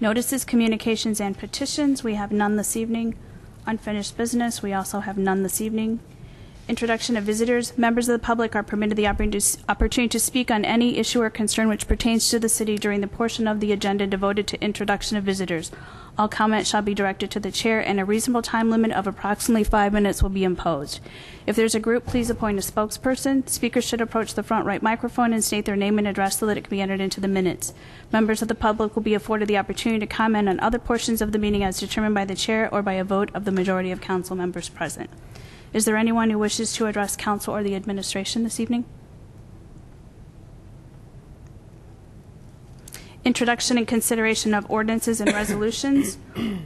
Notices, communications, and petitions, we have none this evening. Unfinished business, we also have none this evening. Introduction of visitors. Members of the public are permitted the opportunity to speak on any issue or concern which pertains to the city during the portion of the agenda devoted to introduction of visitors. All comments shall be directed to the chair, and a reasonable time limit of approximately 5 minutes will be imposed. If there's a group, please appoint a spokesperson. Speakers should approach the front right microphone and state their name and address so that it can be entered into the minutes. Members of the public will be afforded the opportunity to comment on other portions of the meeting as determined by the chair or by a vote of the majority of council members present. Is there anyone who wishes to address council or the administration this evening? Introduction and consideration of ordinances and resolutions.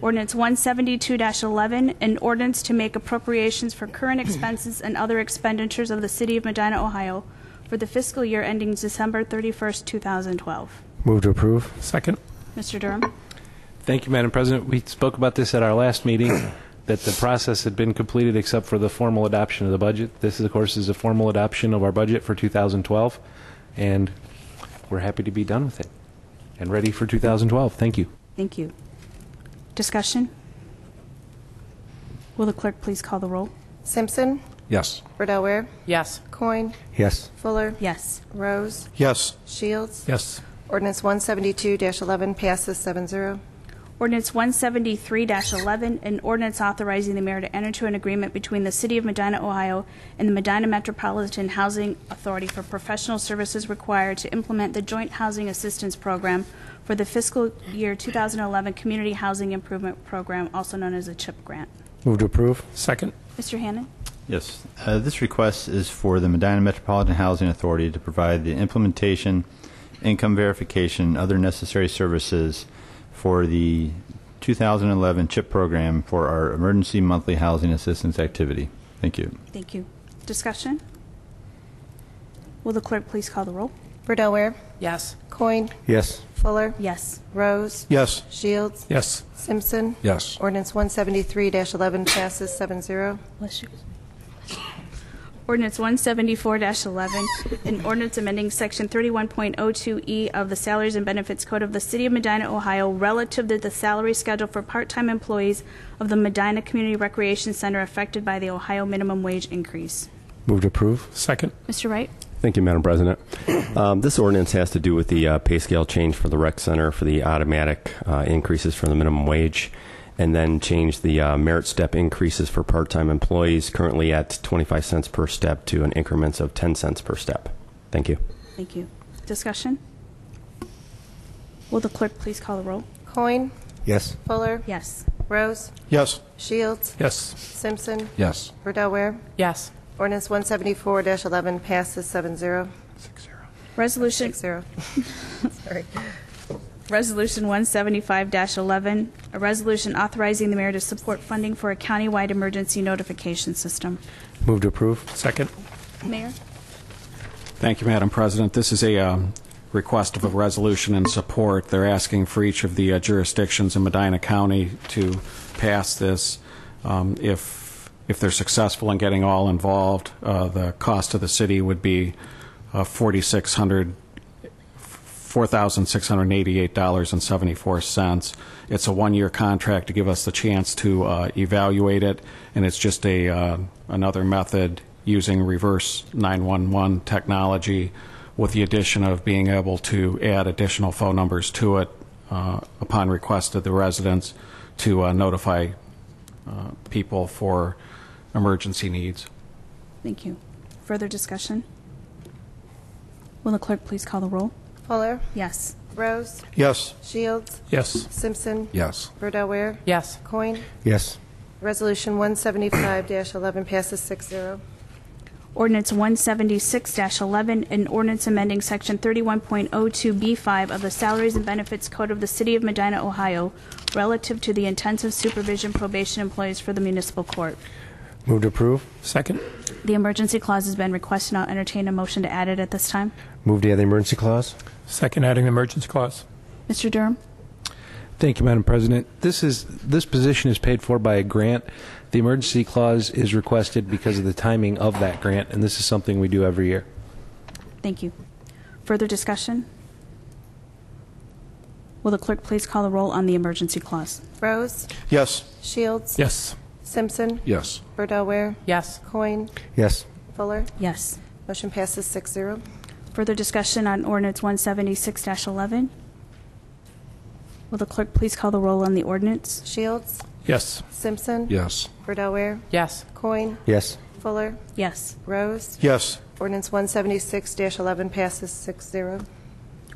Ordinance 172-11, an ordinance to make appropriations for current expenses and other expenditures of the City of Medina, Ohio for the fiscal year ending December 31st, 2012. Move to approve. Second. Mr. Durham. Thank you, Madam President. We spoke about this at our last meeting, that the process had been completed except for the formal adoption of the budget. This, of course, is a formal adoption of our budget for 2012, and we're happy to be done with it and ready for 2012. Thank you. Thank you. Discussion? Will the clerk please call the roll? Simpson? Yes. Riddell Ware? Yes. Coin? Yes. Fuller? Yes. Rose? Yes. Shields? Yes. Ordinance 172-11 passes 7-0. Ordinance 173-11, an ordinance authorizing the mayor to enter into an agreement between the City of Medina, Ohio, and the Medina Metropolitan Housing Authority for professional services required to implement the Joint Housing Assistance Program for the fiscal year 2011 Community Housing Improvement Program, also known as a CHIP grant. Move to approve. Second. Mr. Hannon? Yes. This request is for the Medina Metropolitan Housing Authority to provide the implementation, income verification, and other necessary services for the 2011 CHIP program for our emergency monthly housing assistance activity. Thank you. Thank you. Discussion? Will the clerk please call the roll? Riddell Ware? Yes. Coin? Yes. Fuller? Yes. Rose? Yes. Shields? Yes. Simpson? Yes. Ordinance 173-11 passes 7-0. Bless you. Ordinance 174-11, an ordinance amending Section 31.02E of the Salaries and Benefits Code of the City of Medina, Ohio, relative to the salary schedule for part-time employees of the Medina Community Recreation Center affected by the Ohio minimum wage increase. Move to approve. Second. Mr. Wright? Thank you, Madam President. This ordinance has to do with the pay scale change for the rec center for the automatic increases for the minimum wage, and then change the merit step increases for part-time employees, currently at 25 cents per step, to an increments of 10 cents per step. Thank you. Thank you. Discussion? Will the clerk please call the roll? Coin? Yes. Fuller? Yes. Rose? Yes. Shields? Yes. Simpson? Yes. Riddell Ware? Yes. Ordinance 174-11 passes 7-0. 6-0. Resolution 6-0. Sorry. Resolution 175-11, a resolution authorizing the mayor to support funding for a countywide emergency notification system. Move to approve. Second. Mayor? Thank you, Madam President. This is a request of a resolution in support. They're asking for each of the jurisdictions in Medina County to pass this. If they're successful in getting all involved, the cost to the city would be $4,688.74. It's a one-year contract to give us the chance to evaluate it, and it's just another method using reverse 911 technology with the addition of being able to add additional phone numbers to it upon request of the residents to notify people for emergency needs. Thank you. Further discussion? Will the clerk please call the roll? Fuller? Yes. Rose? Yes. Shields? Yes. Simpson? Yes. Riddell Ware? Yes. Coin? Yes. Resolution 175-11 passes 6-0. Ordinance 176-11, an ordinance amending Section 31.02B5 of the Salaries and Benefits Code of the City of Medina, Ohio, relative to the intensive supervision probation employees for the municipal court. Move to approve. Second. The emergency clause has been requested. I'll entertain a motion to add it at this time. Move to add the emergency clause. Second, adding the emergency clause. Mr. Durham? Thank you, Madam President. This position is paid for by a grant. The emergency clause is requested because of the timing of that grant, and this is something we do every year. Thank you. Further discussion? Will the clerk please call the roll on the emergency clause? Rose? Yes. Shields? Yes. Simpson? Yes. Bordeaux Ware? Yes. Coin? Yes. Fuller? Yes. Motion passes 6-0. Further discussion on ordinance 176-11. Will the clerk please call the roll on the ordinance? Shields? Yes. Simpson? Yes. Bordeaux Ware? Yes. Coin? Yes. Fuller? Yes. Rose? Yes. Ordinance 176-11 passes 6-0.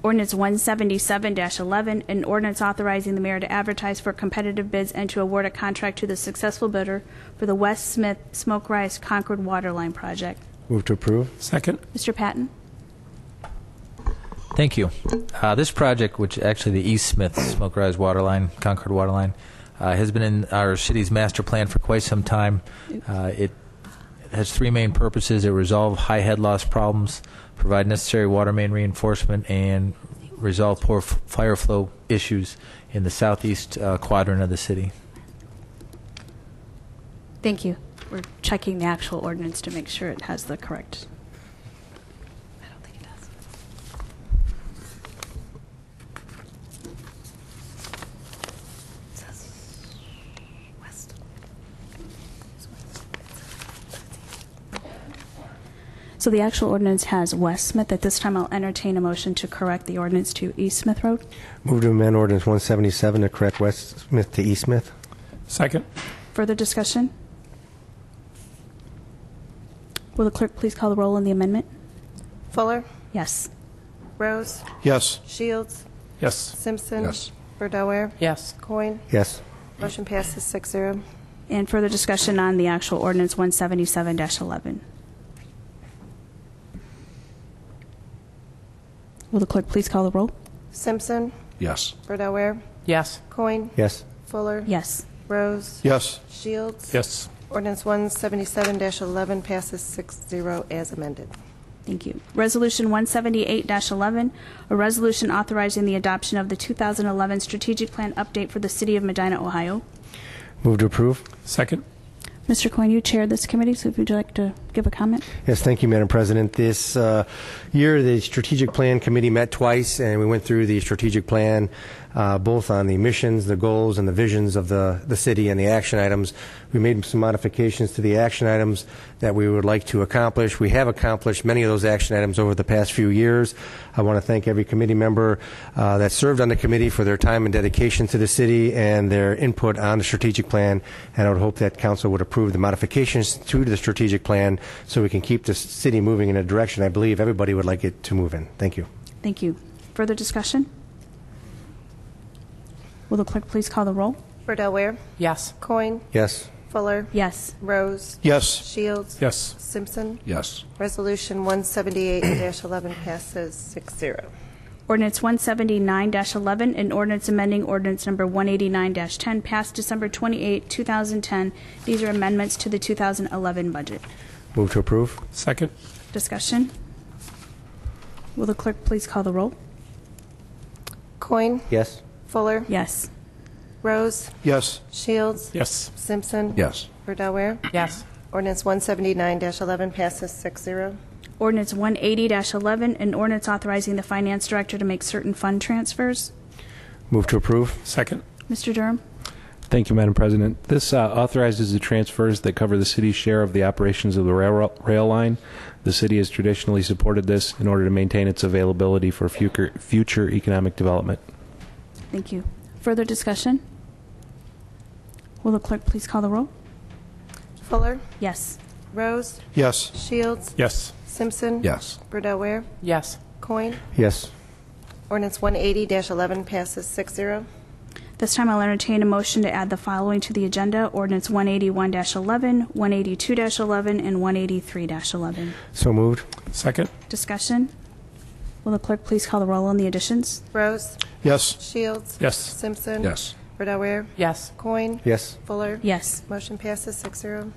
Ordinance 177-11, an ordinance authorizing the mayor to advertise for competitive bids and to award a contract to the successful bidder for the West Smith Smoke Rise Concord Waterline project. Move to approve. Second. Mr. Patton? Thank you. This project, which actually the East Smith Smoke Rise Waterline, Concord Waterline, has been in our city's master plan for quite some time. It has three main purposes. It resolve high head loss problems, provide necessary water main reinforcement, and resolve poor fire flow issues in the southeast quadrant of the city. Thank you. We're checking the actual ordinance to make sure it has the correct. I don't think it does. It says west. So the actual ordinance has West Smith. At this time, I'll entertain a motion to correct the ordinance to East Smith Road. Move to amend ordinance 177 to correct West Smith to East Smith. Second. Further discussion? Will the clerk please call the roll on the amendment? Fuller? Yes. Rose? Yes. Shields? Yes. Simpson? Yes. Bordeaux Ware? Yes. Coin? Yes. Motion passes 6-0. And further discussion on the actual ordinance 177-11. Will the clerk please call the roll? Simpson? Yes. Bordeaux Ware? Yes. Coin? Yes. Fuller? Yes. Rose? Yes. Shields? Yes. Ordinance 177-11 passes 6-0 as amended. Thank you. Resolution 178-11, a resolution authorizing the adoption of the 2011 strategic plan update for the city of Medina, Ohio. Move to approve. Second. Mr. Coyne, you chair this committee, so if you'd like to give a comment. Yes, thank you, Madam President. This year, the Strategic Plan Committee met twice, and we went through the strategic plan, both on the missions, the goals, and the visions of the city and the action items. We made some modifications to the action items that we would like to accomplish. We have accomplished many of those action items over the past few years. I want to thank every committee member that served on the committee for their time and dedication to the city and their input on the strategic plan, and I would hope that council would approve the modifications to the strategic plan so we can keep the city moving in a direction I believe everybody would like it to move in. Thank you. Thank you. Further discussion? Will the clerk please call the roll? Bordeaux Ware? Yes. Coin? Yes. Fuller? Yes. Rose? Yes. Shields? Yes. Simpson? Yes. Resolution 178-11 passes 6-0. Ordinance 179-11, an ordinance amending ordinance number 189-10, passed December 28, 2010. These are amendments to the 2011 budget. Move to approve. Second. Discussion? Will the clerk please call the roll? Coin? Yes. Fuller? Yes. Rose? Yes. Shields? Yes. Simpson? Yes. Bordeaux Ware? Yes. Ordinance 179-11 passes 6-0. Ordinance 180-11, an ordinance authorizing the finance director to make certain fund transfers. Move to approve. Second. Mr. Durham? Thank you, Madam President. This authorizes the transfers that cover the city's share of the operations of the rail line. The city has traditionally supported this in order to maintain its availability for future economic development. Thank you. Further discussion? Will the clerk please call the roll? Fuller? Yes. Rose? Yes. Shields? Yes. Simpson? Yes. Bordeaux Ware? Yes. Coin? Yes. Ordinance 180-11 passes 6-0. This time I'll entertain a motion to add the following to the agenda: Ordinance 181-11, 182-11, and 183-11. So moved. Second. Discussion? Will the clerk please call the roll on the additions? Rose? Yes. Shields? Yes. Simpson? Yes. Bordeaux Ware? Yes. Coin? Yes. Fuller? Yes. Motion passes 6-0.